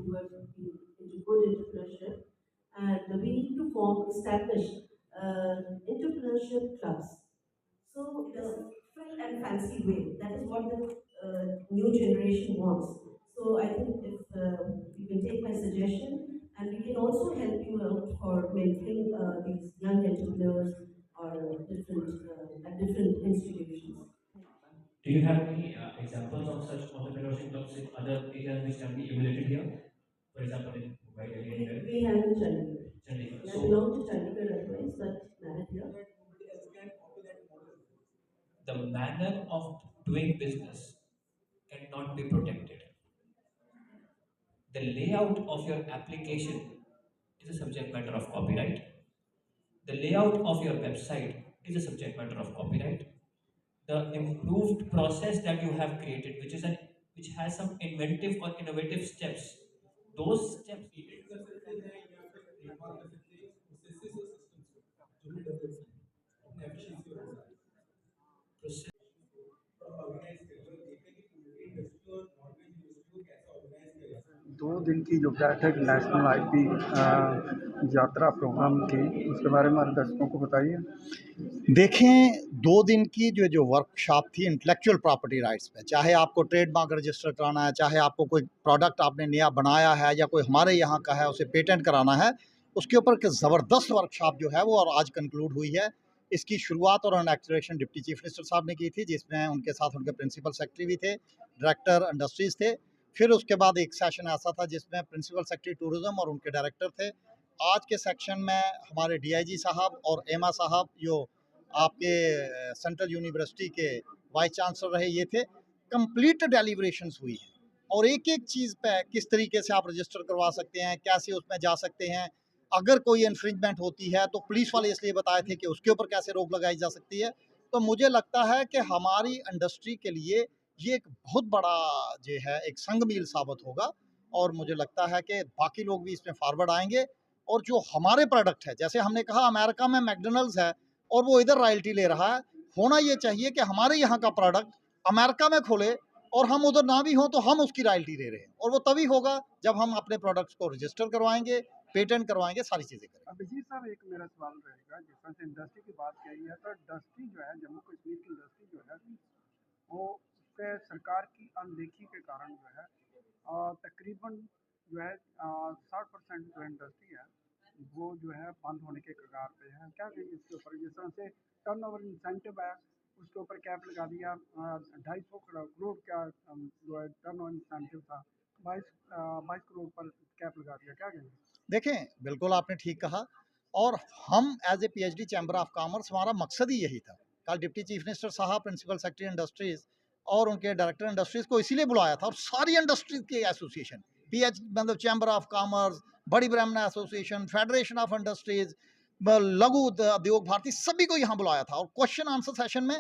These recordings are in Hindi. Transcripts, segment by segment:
who have been into good entrepreneurship, and we need to establish entrepreneurship clubs. So the frill and fancy way, that is what the new generation wants. So I think if you can take my suggestion, and we can also help you out for mentoring these young entrepreneurs or at different institutions. Do you have any examples of such entrepreneurship clubs in other areas which can be emulated here? For example, in Mumbai, Delhi, anywhere? We have in Chandigarh. Chandigarh. I So belong to Chandigarh otherwise, but married here. the manner of doing business cannot be protected. The layout of your application is a subject matter of copyright. The layout of your website is a subject matter of copyright. The improved process that you have created, which has some inventive or innovative steps, those steps. दो दिन की जो बैठक नेशनल आईपी यात्रा प्रोग्राम की, उसके बारे में हमारे दर्शकों को बताइए। देखें, 2 दिन की जो वर्कशॉप थी इंटेलेक्चुअल प्रॉपर्टी राइट्स पे, चाहे आपको ट्रेडमार्क रजिस्टर कराना है, चाहे आपको कोई प्रोडक्ट आपने नया बनाया है या कोई हमारे यहाँ का है उसे पेटेंट कराना है, उसके ऊपर एक ज़बरदस्त वर्कशॉप जो है वो और आज कंक्लूड हुई है। इसकी शुरुआत और इनॉग्रेशन डिप्टी चीफ मिनिस्टर साहब ने की थी, जिसमें उनके साथ उनके प्रिंसिपल सेक्रेटरी भी थे, डायरेक्टर इंडस्ट्रीज़ थे। फिर उसके बाद एक सेशन ऐसा था जिसमें प्रिंसिपल सेक्रेटरी टूरिज़्म और उनके डायरेक्टर थे। आज के सेक्शन में हमारे डीआईजी साहब और एमा साहब जो आपके सेंट्रल यूनिवर्सिटी के वाइस चांसलर रहे, ये थे। कंप्लीट डेलिब्रेशंस हुई है और एक-एक चीज़ पे किस तरीके से आप रजिस्टर करवा सकते हैं, कैसे उसमें जा सकते हैं। अगर कोई इन्फ्रिंजमेंट होती है तो पुलिस वाले इसलिए बताए थे कि उसके ऊपर कैसे रोक लगाई जा सकती है। तो मुझे लगता है कि हमारी इंडस्ट्री के लिए ये एक बहुत बड़ा जो है एक संग-मील साबित होगा और मुझे लगता है कि बाकी लोग भी इसमें फॉरवर्ड आएँगे और जो हमारे प्रोडक्ट है, जैसे हमने कहा अमेरिका में मैकडॉनल्ड्स है और वो इधर रॉयल्टी ले रहा है, होना ये चाहिए कि हमारे यहाँ का प्रोडक्ट अमेरिका में खुले और हम उधर ना भी हों तो हम उसकी रॉयल्टी ले रहे हैं, और वो तभी होगा जब हम अपने प्रोडक्ट्स को रजिस्टर करवाएंगे, पेटेंट करवाएंगे, सारी चीज़ें करेंगे। अभिजीत साहब, एक मेरा सवाल रहेगा, जिस तरह से इंडस्ट्री की बात कही है, तो इंडस्ट्री जो है, जम्मू कश्मीर की इंडस्ट्री जो है वो उसके सरकार की अनदेखी के कारण जो है तकरीबन जो है 60% जो इंडस्ट्री है वो जो है बंद होने के कगार पे है। क्या कहेंगे इसके ऊपर? जिस तरह से टर्नओवर इंसेंटिव है उसके ऊपर कैप लगा दिया, 250 करोड़ का जो है टर्नओवर इंसेंटिव था, 22 करोड़ पर कैप लगा दिया। क्या कहेंगे? देखें, बिल्कुल आपने ठीक कहा और हम as a PHD chamber of commerce, हमारा मकसद ही यही था। कल डिप्टी चीफ मिनिस्टर साहब, प्रिंसिपल सेक्रेटरी इंडस्ट्रीज़ और उनके डायरेक्टर इंडस्ट्रीज़ को इसीलिए बुलाया था, और सारी इंडस्ट्रीज की एसोसिएशन, पीएच मतलब चैम्बर ऑफ कॉमर्स, बड़ी ब्राह्मण एसोसिएशन, फेडरेशन ऑफ इंडस्ट्रीज़, लघु उद्योग भारती, सभी को यहाँ बुलाया था। और क्वेश्चन आंसर सेशन में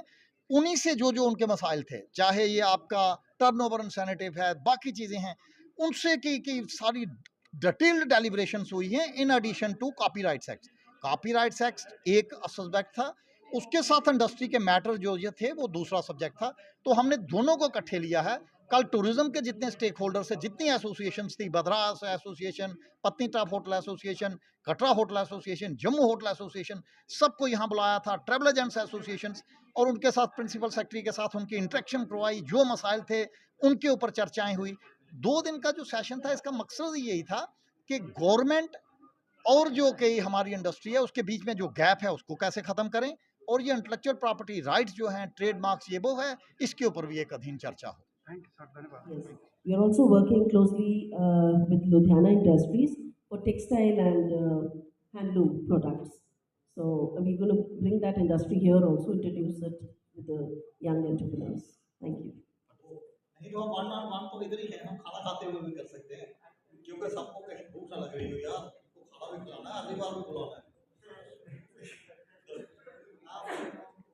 उन्हीं से जो उनके मसाइल थे, चाहे ये आपका टर्नओवर इंसेंटिव है, बाकी चीज़ें हैं, उनसे की सारी डिटेल्ड डेलिब्रेशंस हुई हैं। In addition to copyrights act, copyrights act एक सब्जेक्ट था, उसके साथ इंडस्ट्री के मैटर जो ये थे वो दूसरा सब्जेक्ट था। तो हमने दोनों को इकट्ठे लिया है। कल टूरिज्म के जितने स्टेक होल्डर्स है, जितनी एसोसिएशंस थी, बद्रास association, Patnitop hotel association, Katra hotel association, Jammu hotel association, सबको यहाँ बुलाया था, ट्रैवल एजेंट्स एसोसिएशन, और उनके साथ प्रिंसिपल सेक्रेटरी के साथ उनकी इंटरेक्शन करवाई, जो मसाइल थे उनके ऊपर चर्चाएं हुई। 2 दिन का जो सेशन था, इसका मकसद ही यही था कि गवर्नमेंट और जो कि हमारी इंडस्ट्री है उसके बीच में जो गैप है उसको कैसे ख़त्म करें, और ये इंटेलेक्चुअल प्रॉपर्टी राइट्स जो हैं, ट्रेडमार्क्स, ये वो है, इसके ऊपर भी एक अधीन चर्चा हो। थैंक यू सर, धन्यवाद। Yes, we are also working closely with Ludhiana Industries for textile and handloom products. So we're going to bring that industry here also, introduce it with the young entrepreneurs. Thank you. नहीं तो हम वन ऑन वन तो इधर ही है, हम खाना खाते हुए भी कर सकते हैं, क्योंकि सबको कहीं भूख ना लग रही हो यार, तो खाना भी खिलाना है, अगली बार भी बुलाना है।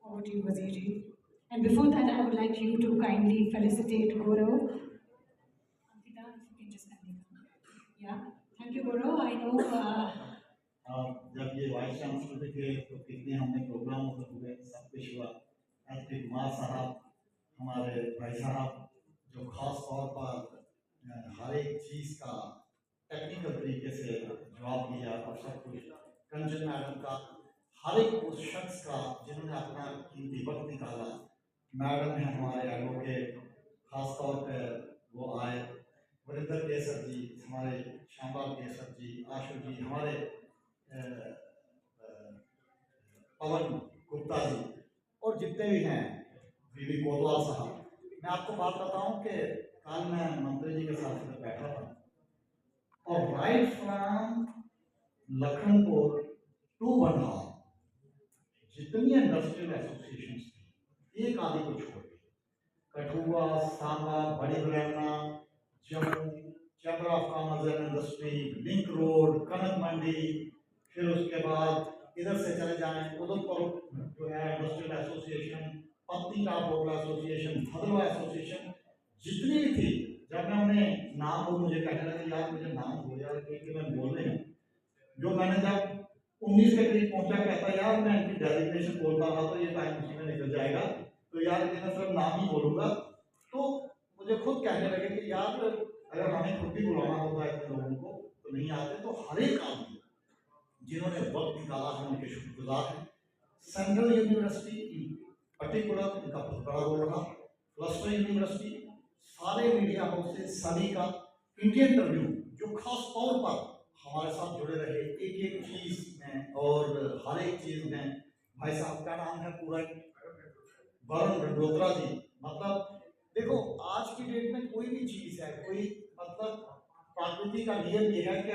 Over to you, Waziri. And before that, I would like you to kindly felicitate Gaurav. Ankita, if you can just kindly come. Yeah. Thank you, Gaurav. I know. जब ये वाइस चांसलर थे तो कितने हमने प्रोग्राम हुए, सब कुछ हुआ। एसपी कुमार साहब, हमारे भाई साहब, जो खास तौर पर हर एक चीज़ का टेक्निकल तरीके से जवाब दिया और सब कुछ। कंचन मैडम का, हर एक उस शख्स का जिन्होंने अपना कीमती वक्त निकाला। मैडम है हमारे एडवोकेट, खासतौर पर वो आए, वरिंदर केसर जी, हमारे श्यामलाल केसर जी, आशु जी, हमारे पवन गुप्ता जी और जितने भी हैं, बीबी कोतवाल साहब। मैं आपको बात बताऊं कि कल मैं मंत्री जी के साथ में बैठा था और right from Lakhanpur to Bengal जितनी इंडस्ट्रियल एसोसिएशन थी, एक आदि को छोड़ के, Kathua, Samba, Bari Brahmana, Jammu, chamber of commerce and industry, link road, Kanak Mandi, फिर उसके बाद इधर से चले जाएं उधमपुर जो है industrial association, Patnitop hotel association, Bhaderwah association, जितनी भी थी। जब मैं उन्हें नाम वो मुझे कहने लगे यार मुझे नाम हो यार क्योंकि मैं बोल रहे हैं, जो मैंने जब 19 के करीब पहुंचा, कहता यार मैं इनकी डेजिग्नेशन बोलता रहा तो ये टाइम उसी में निकल जाएगा, तो यार मैं सिर्फ नाम ही बोलूंगा। तो मुझे खुद कहने लगे कि यार अगर हमें खुद भी बुलाना होता है इतने लोगों को तो नहीं आते। तो हर एक आदमी जिन्होंने वक्त निकाला हम उनके शुक्रगुजार हैं। सेंट्रल यूनिवर्सिटी पर्टिकुलर इनका बहुत बड़ा रोल रहा, क्लस्टर यूनिवर्सिटी, सारे मीडिया हाउसेस सभी का, इंडियन ट्रिब्यून जो खास तौर पर हमारे साथ जुड़े रहे एक एक चीज में और हर एक चीज में। भाई साहब का नाम है पूरा वरुण गंडोत्रा जी। मतलब देखो आज की डेट में कोई भी चीज है, कोई मतलब प्रकृति का नियम ये है कि